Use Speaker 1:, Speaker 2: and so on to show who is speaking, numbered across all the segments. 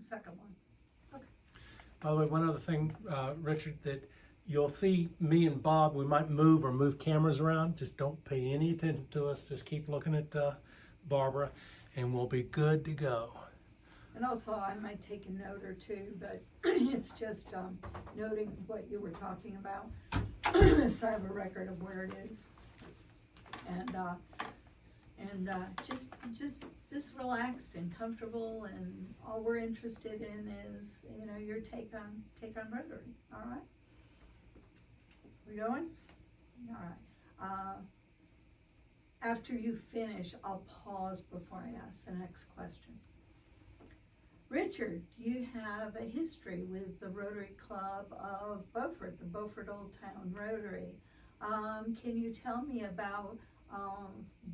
Speaker 1: second one. Okay.
Speaker 2: By the way, one other thing, Richard, that you'll see me and Bob, we might move cameras around. Just don't pay any attention to us. Just keep looking at Barbara, and we'll be good to go.
Speaker 1: And also, I might take a note or two, but it's just noting what you were talking about, so I have a record of where it is. And just relaxed and comfortable, and all we're interested in is, you know, your take on Rotary. All right, we going? All right. After you finish, I'll pause before I ask the next question. Richard, you have a history with the Rotary Club of Beaufort, the Beaufort Old Town Rotary. Can you tell me about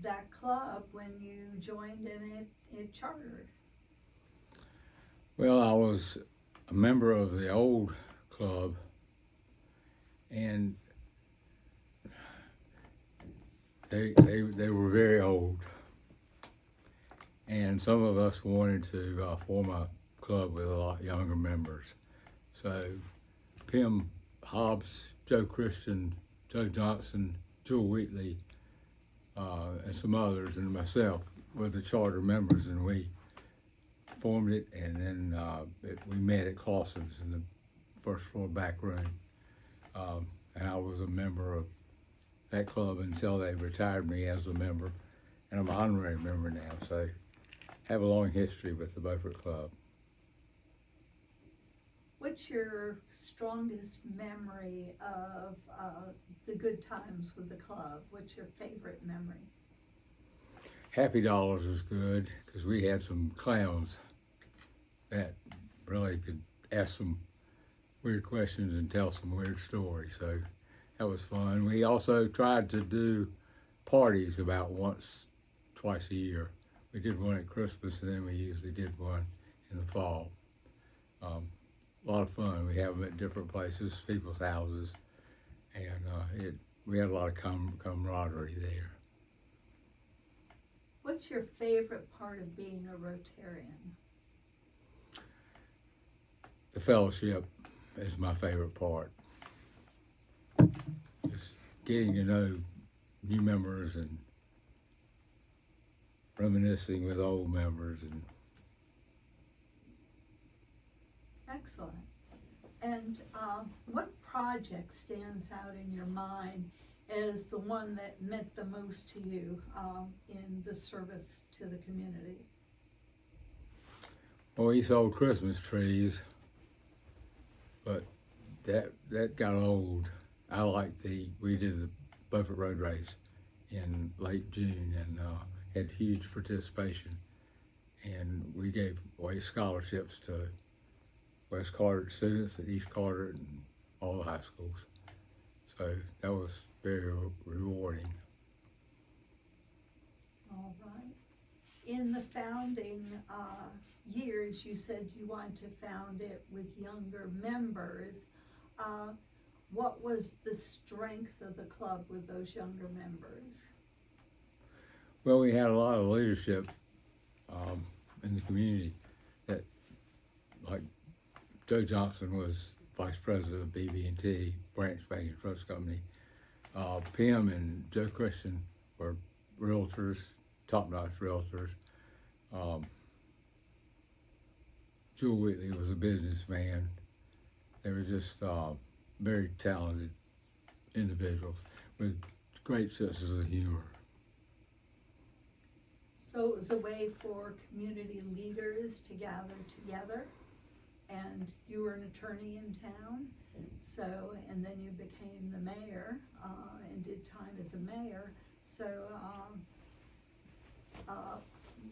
Speaker 1: that club when you joined and it chartered?
Speaker 3: Well, I was a member of the old club, and they were very old, and some of us wanted to form a club with a lot younger members. So Pim Hobbs, Joe Christian, Joe Johnson, Jewel Wheatley, and some others, and myself were the charter members, and we formed it, and then we met at Clausen's in the first floor back room. And I was a member of that club until they retired me as a member, and I'm an honorary member now, so I have a long history with the Beaufort Club.
Speaker 1: What's your strongest memory of the good times with the club? What's your favorite memory?
Speaker 3: Happy Dollars was good because we had some clowns that really could ask some weird questions and tell some weird stories, so that was fun. We also tried to do parties about twice a year. We did one at Christmas, and then we usually did one in the fall. A lot of fun. We have them at different places, people's houses, and we had a lot of camaraderie there.
Speaker 1: What's your favorite part of being a Rotarian?
Speaker 3: The fellowship is my favorite part. Just getting to know new members and reminiscing with old members. And
Speaker 1: Excellent. And what project stands out in your mind as the one that meant the most to you in the service to the community?
Speaker 3: well, we sold Christmas trees, but that got old. I liked we did the Beaufort Road Race in late June, and had huge participation, and we gave away scholarships to West Carter students at East Carter and all the high schools. So that was very rewarding.
Speaker 1: All right. In the founding years, you said you wanted to found it with younger members. What was the strength of the club with those younger members?
Speaker 3: Well, we had a lot of leadership in the community. That, like Joe Johnson was vice president of BB&T, Branch Bank and Trust Company. Pim and Joe Christian were realtors, top-notch realtors. Jewel Wheatley was a businessman. They were just very talented individuals with great senses of humor.
Speaker 1: So it was a way for community leaders to gather together, and you were an attorney in town, so, and then you became the mayor and did time as a mayor. So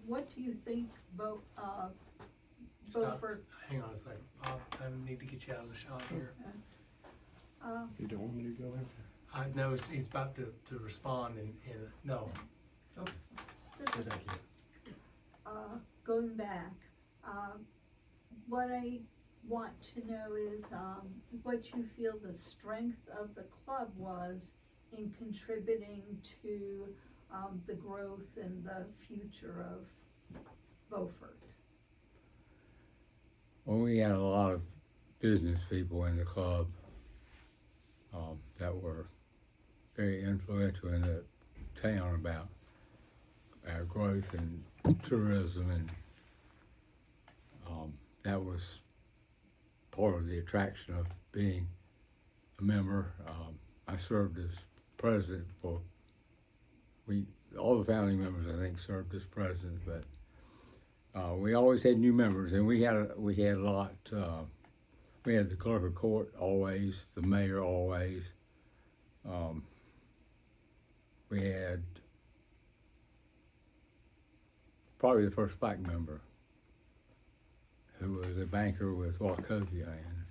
Speaker 1: what do you think Beaufort?
Speaker 2: Hang on a second, Bob, I need to get you out of the shot here.
Speaker 4: You don't want me to go in?
Speaker 2: I know he's about to respond, and no.
Speaker 1: Just,
Speaker 2: Thank you.
Speaker 1: going back, what I want to know is what you feel the strength of the club was in contributing to the growth and the future of Beaufort.
Speaker 3: Well, we had a lot of business people in the club that were very influential in the town about our growth and tourism, and that was part of the attraction of being a member. I served as president for, all the founding members I think served as president, but we always had new members, and we had a lot. We had the clerk of court always, the mayor always. We had probably the first black member, who was a banker with Wachovia, and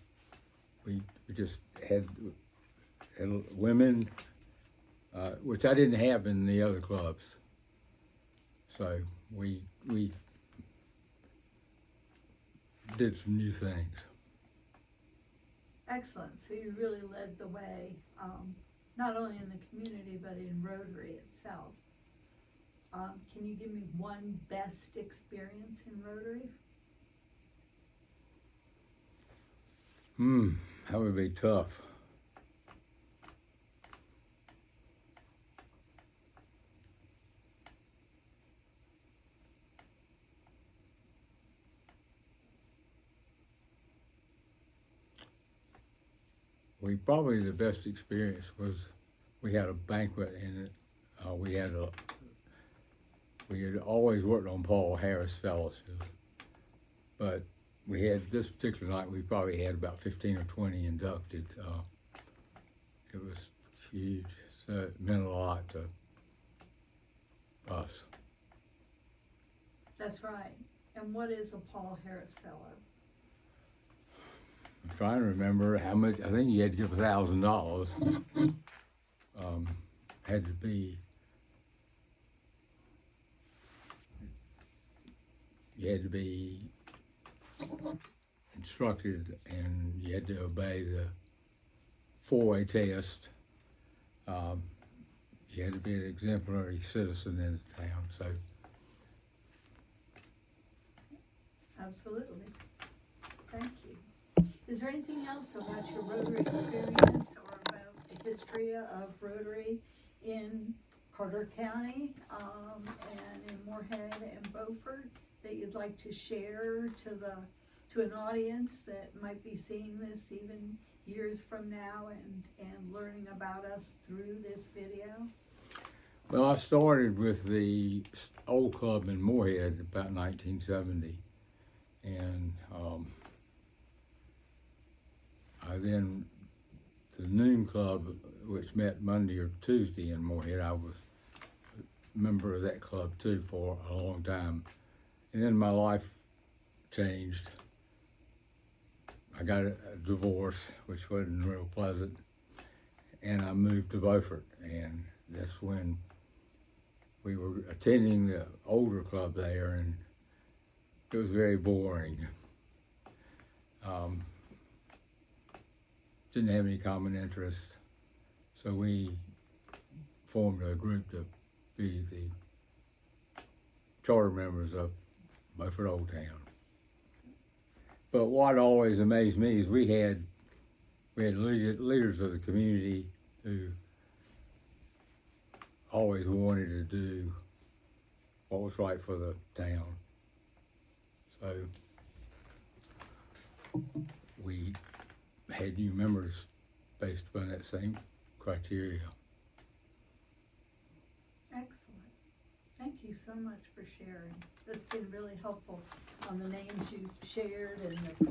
Speaker 3: we just had women, which I didn't have in the other clubs. So we did some new things.
Speaker 1: Excellent, so you really led the way, not only in the community, but in Rotary itself. Can you give me one best experience in Rotary?
Speaker 3: That would be tough. Probably the best experience was we had a banquet, and we had always worked on Paul Harris Fellowship, but we had this particular night, we probably had about 15 or 20 inducted. It was huge, so it meant a lot to us.
Speaker 1: That's right. And what is a Paul Harris Fellow?
Speaker 3: I'm trying to remember how much. I think you had to give $1,000. Had to be. You had to be instructed, and you had to obey the 4-way test. You had to be an exemplary citizen in the town. So.
Speaker 1: Absolutely. Thank you. Is there anything else about your Rotary experience or about the history of Rotary in Carter County and in Moorhead and Beaufort that you'd like to share to an audience that might be seeing this even years from now and learning about us through this video?
Speaker 3: Well, I started with the old club in Moorhead about 1970, and then the Noon Club, which met Monday or Tuesday in Moorhead, I was a member of that club too for a long time. And then my life changed. I got a divorce, which wasn't real pleasant, and I moved to Beaufort, and that's when we were attending the older club there, and it was very boring. Didn't have any common interests, so we formed a group to be the charter members of Beaufort Old Town. But what always amazed me is we had leaders of the community who always wanted to do what was right for the town. So we had new members based upon that same criteria.
Speaker 1: Excellent. Thank you so much for sharing. That's been really helpful on the names you shared and the